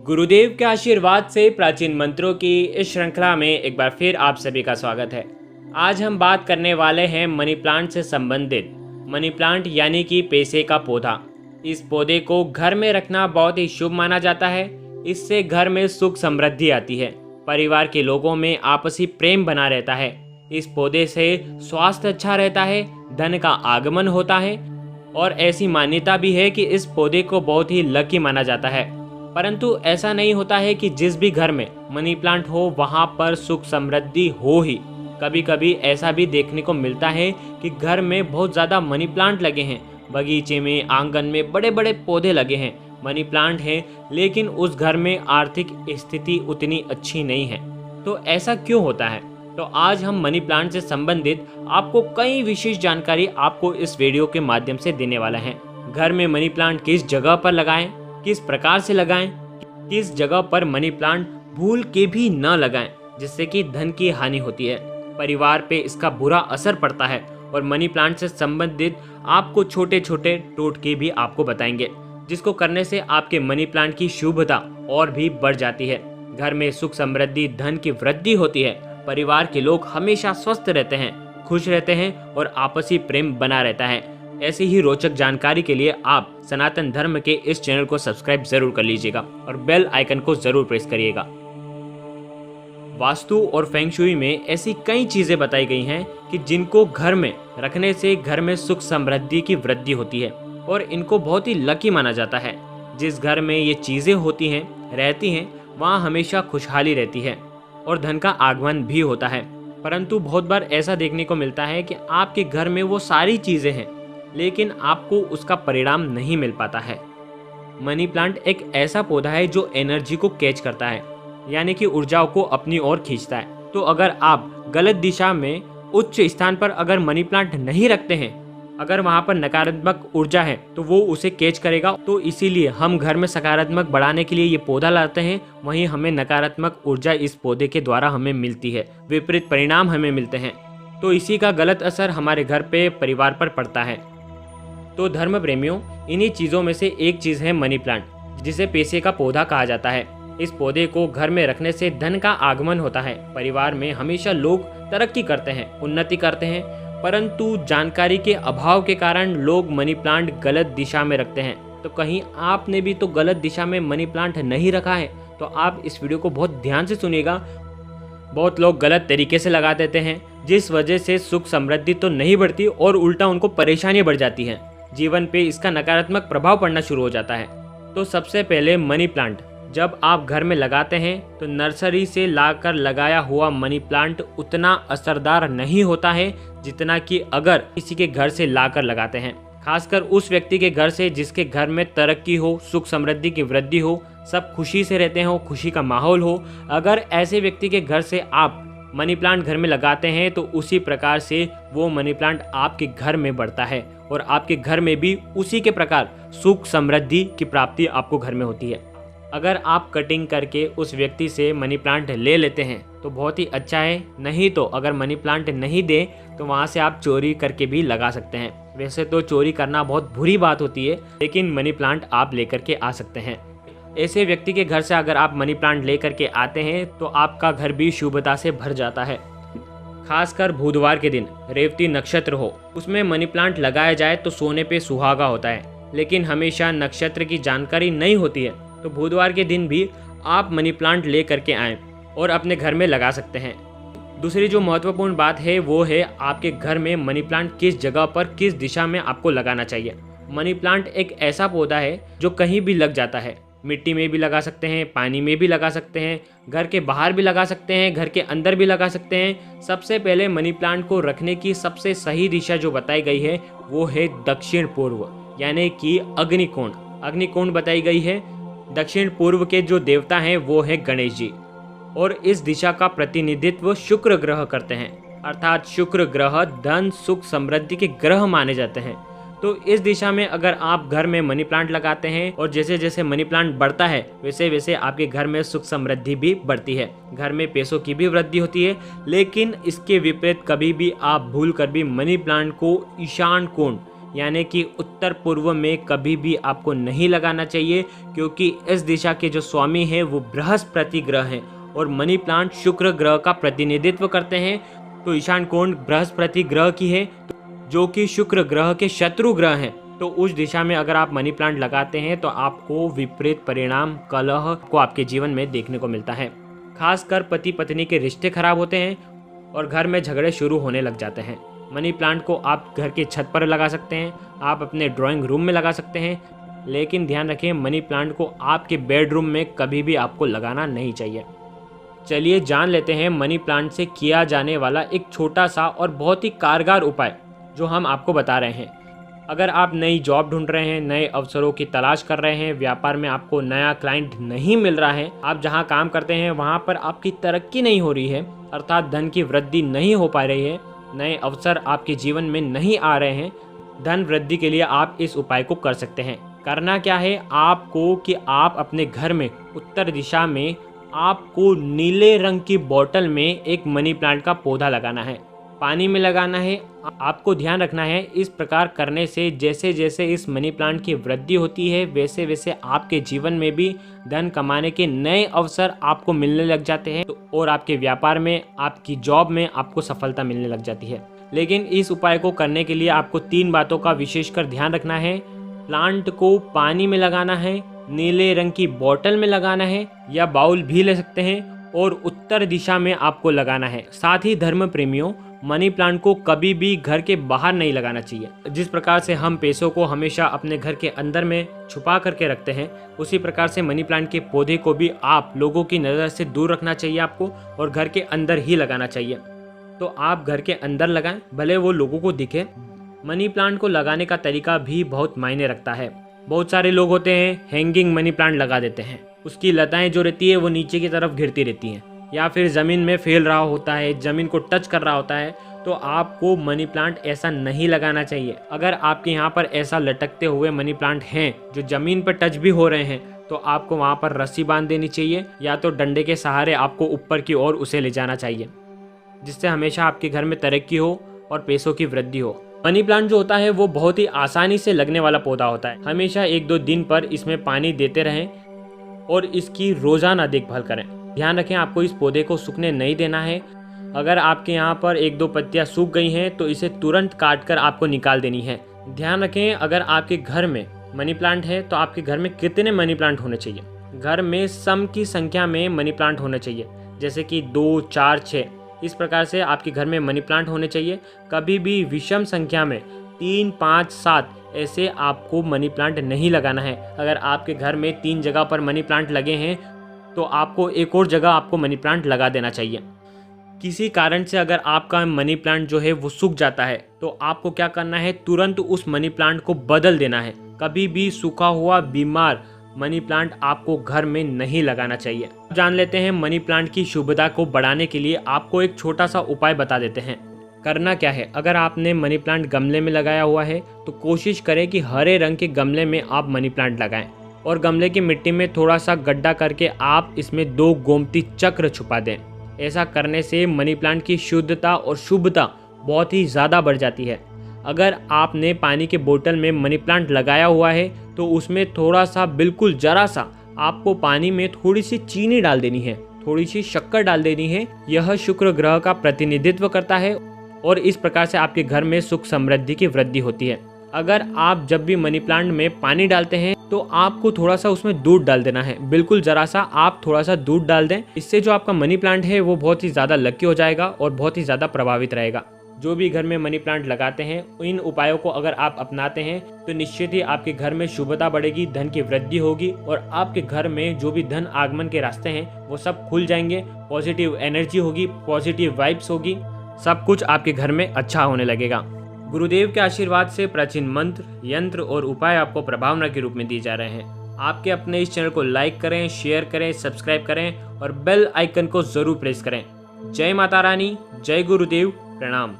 गुरुदेव के आशीर्वाद से प्राचीन मंत्रों की इस श्रृंखला में एक बार फिर आप सभी का स्वागत है। आज हम बात करने वाले हैं मनी प्लांट से संबंधित। मनी प्लांट यानी कि पैसे का पौधा। इस पौधे को घर में रखना बहुत ही शुभ माना जाता है। इससे घर में सुख समृद्धि आती है, परिवार के लोगों में आपसी प्रेम बना रहता है। इस पौधे से स्वास्थ्य अच्छा रहता है, धन का आगमन होता है और ऐसी मान्यता भी है कि इस पौधे को बहुत ही लकी माना जाता है। परंतु ऐसा नहीं होता है कि जिस भी घर में मनी प्लांट हो वहाँ पर सुख समृद्धि हो ही। कभी कभी ऐसा भी देखने को मिलता है कि घर में बहुत ज़्यादा मनी प्लांट लगे हैं, बगीचे में, आंगन में बड़े बड़े पौधे लगे हैं, मनी प्लांट हैं, लेकिन उस घर में आर्थिक स्थिति उतनी अच्छी नहीं है। तो ऐसा क्यों होता है? तो आज हम मनी प्लांट से संबंधित आपको कई विशेष जानकारी आपको इस वीडियो के माध्यम से देने वाला है। घर में मनी प्लांट किस जगह पर लगाएं, किस प्रकार से लगाएं, किस जगह पर मनी प्लांट भूल के भी न लगाएं जिससे कि धन की हानि होती है, परिवार पे इसका बुरा असर पड़ता है। और मनी प्लांट से संबंधित आपको छोटे छोटे टोटके भी आपको बताएंगे जिसको करने से आपके मनी प्लांट की शुभता और भी बढ़ जाती है। घर में सुख समृद्धि, धन की वृद्धि होती है, परिवार के लोग हमेशा स्वस्थ रहते हैं, खुश रहते हैं और आपसी प्रेम बना रहता है। ऐसी ही रोचक जानकारी के लिए आप सनातन धर्म के इस चैनल को सब्सक्राइब जरूर कर लीजिएगा और बेल आइकन को जरूर प्रेस करिएगा। वास्तु और फेंग शुई में ऐसी कई चीजें बताई गई हैं कि जिनको घर में रखने से घर में सुख समृद्धि की वृद्धि होती है और इनको बहुत ही लकी माना जाता है। जिस घर में ये चीजें होती हैं, रहती हैं, वहाँ हमेशा खुशहाली रहती है और धन का आगमन भी होता है। परंतु बहुत बार ऐसा देखने को मिलता है कि आपके घर में वो सारी चीजें हैं लेकिन आपको उसका परिणाम नहीं मिल पाता है। मनी प्लांट एक ऐसा पौधा है जो एनर्जी को कैच करता है, यानी कि ऊर्जाओं को अपनी ओर खींचता है। तो अगर आप गलत दिशा में उच्च स्थान पर अगर मनी प्लांट नहीं रखते हैं, अगर वहाँ पर नकारात्मक ऊर्जा है तो वो उसे कैच करेगा। तो इसीलिए हम घर में सकारात्मक बढ़ाने के लिए ये पौधा लाते हैं, वहीं हमें नकारात्मक ऊर्जा इस पौधे के द्वारा हमें मिलती है, विपरीत परिणाम हमें मिलते हैं। तो इसी का गलत असर हमारे घर पे, परिवार पर पड़ता है। तो धर्म प्रेमियों, इन्हीं चीज़ों में से एक चीज़ है मनी प्लांट, जिसे पैसे का पौधा कहा जाता है। इस पौधे को घर में रखने से धन का आगमन होता है, परिवार में हमेशा लोग तरक्की करते हैं, उन्नति करते हैं। परंतु जानकारी के अभाव के कारण लोग मनी प्लांट गलत दिशा में रखते हैं। तो कहीं आपने भी तो गलत दिशा में मनी प्लांट नहीं रखा है? तो आप इस वीडियो को बहुत ध्यान से सुनिएगा। बहुत लोग गलत तरीके से लगा देते हैं, जिस वजह से सुख समृद्धि तो नहीं बढ़ती और उल्टा उनको परेशानी बढ़ जाती है, जीवन पे इसका नकारात्मक प्रभाव पड़ना शुरू हो जाता है। तो सबसे पहले मनी प्लांट जब आप घर में लगाते हैं तो नर्सरी से लाकर लगाया हुआ मनी प्लांट उतना असरदार नहीं होता है जितना कि अगर किसी के घर से लाकर लगाते हैं। खासकर उस व्यक्ति के घर से जिसके घर में तरक्की हो, सुख समृद्धि की वृद्धि हो, सब खुशी से रहते हो, खुशी का माहौल हो। अगर ऐसे व्यक्ति के घर से आप मनी प्लांट घर में लगाते हैं तो उसी प्रकार से वो मनी प्लांट आपके घर में बढ़ता है और आपके घर में भी उसी के प्रकार सुख समृद्धि की प्राप्ति आपको घर में होती है। अगर आप कटिंग करके उस व्यक्ति से मनी प्लांट ले लेते हैं तो बहुत ही अच्छा है, नहीं तो अगर मनी प्लांट नहीं दे तो वहाँ से आप चोरी करके भी लगा सकते हैं। वैसे तो चोरी करना बहुत बुरी बात होती है, लेकिन मनी प्लांट आप लेकर के आ सकते हैं। ऐसे व्यक्ति के घर से अगर आप मनी प्लांट लेकर के आते हैं तो आपका घर भी शुभता से भर जाता है। खासकर बुधवार के दिन रेवती नक्षत्र हो, उसमें मनी प्लांट लगाया जाए तो सोने पे सुहागा होता है। लेकिन हमेशा नक्षत्र की जानकारी नहीं होती है, तो बुधवार के दिन भी आप मनी प्लांट ले करके आएँ और अपने घर में लगा सकते हैं। दूसरी जो महत्वपूर्ण बात है वो है आपके घर में मनी प्लांट किस जगह पर, किस दिशा में आपको लगाना चाहिए। मनी प्लांट एक ऐसा पौधा है जो कहीं भी लग जाता है, मिट्टी में भी लगा सकते हैं, पानी में भी लगा सकते हैं, घर के बाहर भी लगा सकते हैं, घर के अंदर भी लगा सकते हैं। सबसे पहले मनी प्लांट को रखने की सबसे सही दिशा जो बताई गई है वो है दक्षिण पूर्व, यानी कि अग्निकोण। अग्निकोण बताई गई है। दक्षिण पूर्व के जो देवता हैं वो है गणेश जी और इस दिशा का प्रतिनिधित्व शुक्र ग्रह करते हैं, अर्थात शुक्र ग्रह धन, सुख, समृद्धि के ग्रह माने जाते हैं। तो इस दिशा में अगर आप घर में मनी प्लांट लगाते हैं और जैसे जैसे मनी प्लांट बढ़ता है वैसे वैसे आपके घर में सुख समृद्धि भी बढ़ती है, घर में पैसों की भी वृद्धि होती है। लेकिन इसके विपरीत कभी भी आप भूल कर भी मनी प्लांट को ईशान कोण यानी कि उत्तर पूर्व में कभी भी आपको नहीं लगाना चाहिए, क्योंकि इस दिशा के जो स्वामी हैं वो बृहस्पति ग्रह हैं और मनी प्लांट शुक्र ग्रह का प्रतिनिधित्व करते हैं। तो ईशान कोण बृहस्पति ग्रह की है, जो कि शुक्र ग्रह के शत्रु ग्रह हैं। तो उस दिशा में अगर आप मनी प्लांट लगाते हैं तो आपको विपरीत परिणाम, कलह को आपके जीवन में देखने को मिलता है। खासकर पति पत्नी के रिश्ते खराब होते हैं और घर में झगड़े शुरू होने लग जाते हैं। मनी प्लांट को आप घर की छत पर लगा सकते हैं, आप अपने ड्राइंग रूम में लगा सकते हैं, लेकिन ध्यान रखें मनी प्लांट को आपके बेडरूम में कभी भी आपको लगाना नहीं चाहिए। चलिए जान लेते हैं मनी प्लांट से किया जाने वाला एक छोटा सा और बहुत ही कारगर उपाय जो हम आपको बता रहे हैं। अगर आप नई जॉब ढूंढ रहे हैं, नए अवसरों की तलाश कर रहे हैं, व्यापार में आपको नया क्लाइंट नहीं मिल रहा है, आप जहां काम करते हैं वहां पर आपकी तरक्की नहीं हो रही है, अर्थात धन की वृद्धि नहीं हो पा रही है, नए अवसर आपके जीवन में नहीं आ रहे हैं, धन वृद्धि के लिए आप इस उपाय को कर सकते हैं। करना क्या है आपको कि आप अपने घर में उत्तर दिशा में आपको नीले रंग की बोतल में एक मनी प्लांट का पौधा लगाना है, पानी में लगाना है। आपको ध्यान रखना है इस प्रकार करने से जैसे जैसे इस मनी प्लांट की वृद्धि होती है वैसे वैसे आपके जीवन में भी धन कमाने के नए अवसर आपको मिलने लग जाते हैं और आपके व्यापार में, आपकी जॉब में आपको सफलता मिलने लग जाती है। लेकिन इस उपाय को करने के लिए आपको 3 बातों का विशेषकर ध्यान रखना है। प्लांट को पानी में लगाना है, नीले रंग की बोतल में लगाना है या बाउल भी ले सकते हैं और उत्तर दिशा में आपको लगाना है। साथ ही धर्म प्रेमियों, मनी प्लांट को कभी भी घर के बाहर नहीं लगाना चाहिए। जिस प्रकार से हम पैसों को हमेशा अपने घर के अंदर में छुपा करके रखते हैं, उसी प्रकार से मनी प्लांट के पौधे को भी आप लोगों की नज़र से दूर रखना चाहिए आपको और घर के अंदर ही लगाना चाहिए। तो आप घर के अंदर लगाएं, भले वो लोगों को दिखे। मनी प्लांट को लगाने का तरीका भी बहुत मायने रखता है। बहुत सारे लोग होते हैं हैंगिंग मनी प्लांट लगा देते हैं, उसकी लताएं जो रहती है वो नीचे की तरफ गिरती रहती हैं या फिर ज़मीन में फैल रहा होता है, ज़मीन को टच कर रहा होता है। तो आपको मनी प्लांट ऐसा नहीं लगाना चाहिए। अगर आपके यहाँ पर ऐसा लटकते हुए मनी प्लांट हैं जो ज़मीन पर टच भी हो रहे हैं, तो आपको वहाँ पर रस्सी बांध देनी चाहिए या तो डंडे के सहारे आपको ऊपर की ओर उसे ले जाना चाहिए, जिससे हमेशा आपके घर में तरक्की हो और पैसों की वृद्धि हो। मनी प्लांट जो होता है वो बहुत ही आसानी से लगने वाला पौधा होता है। हमेशा 1-2 दिन पर इसमें पानी देते रहें और इसकी रोज़ाना देखभाल करें। ध्यान रखें आपको इस पौधे को सूखने नहीं देना है। अगर आपके यहाँ पर 1-2 पत्तियाँ सूख गई हैं तो इसे तुरंत काट कर आपको निकाल देनी है। ध्यान रखें अगर आपके घर में मनी प्लांट है तो आपके घर में कितने मनी प्लांट होने चाहिए। घर में सम की संख्या में मनी प्लांट होने चाहिए, जैसे कि 2, 4, 6 इस प्रकार से आपके घर में मनी प्लांट होने चाहिए। कभी भी विषम संख्या में 3, 5, 7 ऐसे आपको मनी प्लांट नहीं लगाना है। अगर आपके घर में 3 जगह पर मनी प्लांट लगे हैं तो आपको एक और जगह आपको मनी प्लांट लगा देना चाहिए। किसी कारण से अगर आपका मनी प्लांट जो है वो सूख जाता है तो आपको क्या करना है, तुरंत उस मनी प्लांट को बदल देना है। कभी भी सूखा हुआ बीमार मनी प्लांट आपको घर में नहीं लगाना चाहिए। जान लेते हैं मनी प्लांट की शुभता को बढ़ाने के लिए आपको एक छोटा सा उपाय बता देते हैं। करना क्या है, अगर आपने मनी प्लांट गमले में लगाया हुआ है तो कोशिश करें कि हरे रंग के गमले में आप मनी प्लांट लगाएं और गमले की मिट्टी में थोड़ा सा गड्ढा करके आप इसमें 2 गोमती चक्र छुपा दें। ऐसा करने से मनी प्लांट की शुद्धता और शुभता बहुत ही ज़्यादा बढ़ जाती है। अगर आपने पानी के बोतल में मनी प्लांट लगाया हुआ है तो उसमें थोड़ा सा, बिल्कुल ज़रा सा आपको पानी में थोड़ी सी चीनी डाल देनी है, थोड़ी सी शक्कर डाल देनी है। यह शुक्र ग्रह का प्रतिनिधित्व करता है और इस प्रकार से आपके घर में सुख समृद्धि की वृद्धि होती है। अगर आप जब भी मनी प्लांट में पानी डालते हैं तो आपको थोड़ा सा उसमें दूध डाल देना है, बिल्कुल ज़रा सा आप थोड़ा सा दूध डाल दें। इससे जो आपका मनी प्लांट है वो बहुत ही ज़्यादा लकी हो जाएगा और बहुत ही ज़्यादा प्रभावित रहेगा। जो भी घर में मनी प्लांट लगाते हैं, इन उपायों को अगर आप अपनाते हैं तो निश्चित ही आपके घर में शुभता बढ़ेगी, धन की वृद्धि होगी और आपके घर में जो भी धन आगमन के रास्ते हैं वो सब खुल जाएंगे। पॉजिटिव एनर्जी होगी, पॉजिटिव वाइब्स होगी, सब कुछ आपके घर में अच्छा होने लगेगा। गुरुदेव के आशीर्वाद से प्राचीन मंत्र, यंत्र और उपाय आपको प्रभावना के रूप में दिए जा रहे हैं। आपके अपने इस चैनल को लाइक करें, शेयर करें, सब्सक्राइब करें और बेल आइकन को जरूर प्रेस करें। जय माता रानी, जय गुरुदेव, प्रणाम।